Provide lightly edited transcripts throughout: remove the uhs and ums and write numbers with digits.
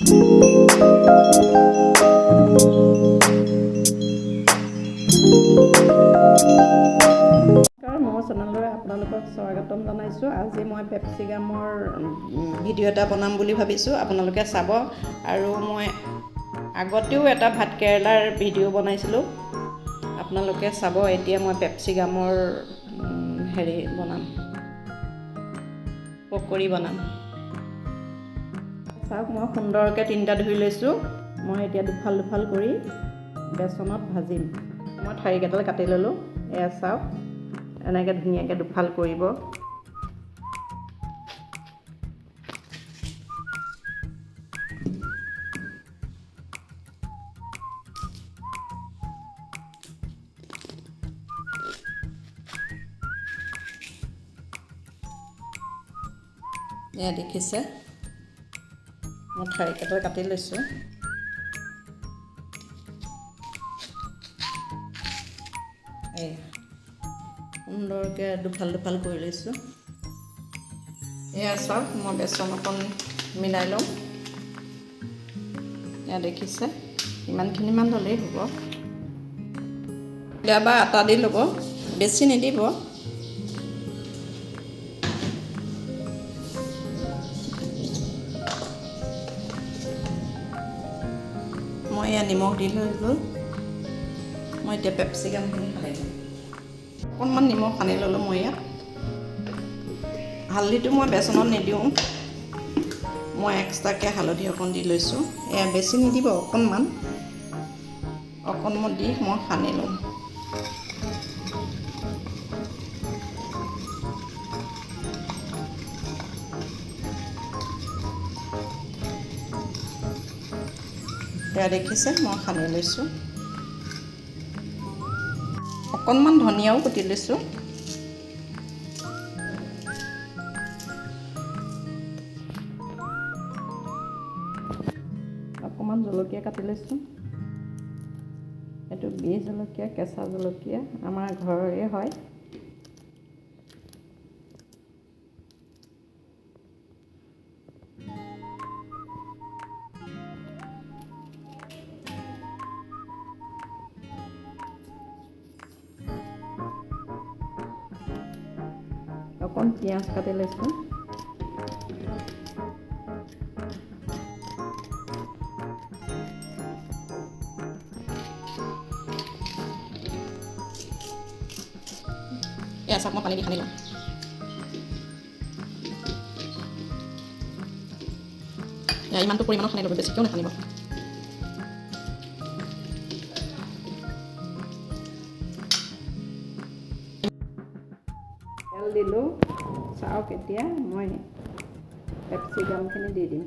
মোৰ চেনেললৈ আপোনালোকক স্বাগতম জনাইছোঁ। আজি মই পেপচিকামৰ ভিডিঅ' এটা বনাম বুলি ভাবিছোঁ, আপোনালোকে চাব। আৰু মই আগতেও এটা ভাত কেৰেলাৰ ভিডিঅ' বনাইছিলোঁ, আপোনালোকে চাব। এতিয়া মই পেপচিকামৰ বনাম, পকৰি বনাম। চাওক, মই সুন্দৰকৈ তিনিটা ধুই লৈছোঁ। মই এতিয়া দুফাল দুফাল কৰি বেচনত ভাজিম। মই ঠাৰিকেইডাল কাটি ল'লোঁ। এয়া চাওক, এনেকৈ ধুনীয়াকৈ দুফাল কৰিব। এয়া দেখিছে, মই ঠাৰিকেইডাল কাটি লৈছোঁ। এয়া সুন্দৰকৈ দুফাল দুফাল কৰি লৈছোঁ। এয়া চাওক, মই বেচন অকণ মিলাই লওঁ। এয়া দেখিছে, ইমানখিনিমান ল'লেই হ'ব। কেতিয়াবা আটা দি ল'ব, বেছি নিদিব। মই এয়া নিমখ দি লৈ গ'ল। মই এতিয়া পেপচিকামখিনি সানি লওঁ। অকণমান নিমখ সানি ল'লোঁ মই ইয়াত। হালধিটো মই বেচনত নিদিওঁ, মই এক্সট্ৰাকৈ হালধি অকণ দি লৈছোঁ। এয়া বেছি নিদিব, অকণমান দি মই সানি লওঁ। এয়া দেখিছে, মই সানি লৈছোঁ। অকণমান ধনিয়াও কুটি লৈছোঁ। অকণমান জলকীয়া কাটি লৈছোঁ। এইটো বিহ জলকীয়া, কেঁচা জলকীয়া, আমাৰ ঘৰৰে হয়। অকণ পিঁয়াজ কাটি লৈছোঁ। এয়া চাওক, মই পানী দি সানি লওঁ। এয়া ইমানটো পৰিমাণত সানি ল'ব, বেছিকৈও নাসানিব। তেল দিলোঁ। চাওক, এতিয়া মই পেপচিকামখিনি দি দিম।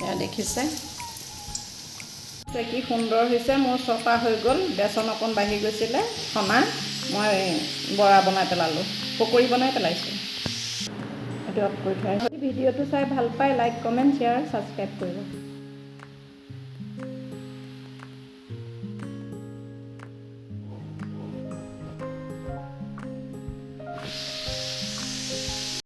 এয়া দেখিছে, কি সুন্দৰ হৈছে। মোৰ চপা হৈ গ'ল, বেচন অকণ বাঢ়ি গৈছিলে সনা, মই বৰা বনাই পেলালোঁ, পকৰি বনাই পেলাইছোঁ। এইটো অফ কৰি থৈ আহিছোঁ। ভিডিঅ'টো চাই ভাল পায় লাইক, কমেণ্ট, শ্বেয়াৰ, ছাবস্ক্ৰাইব কৰিব।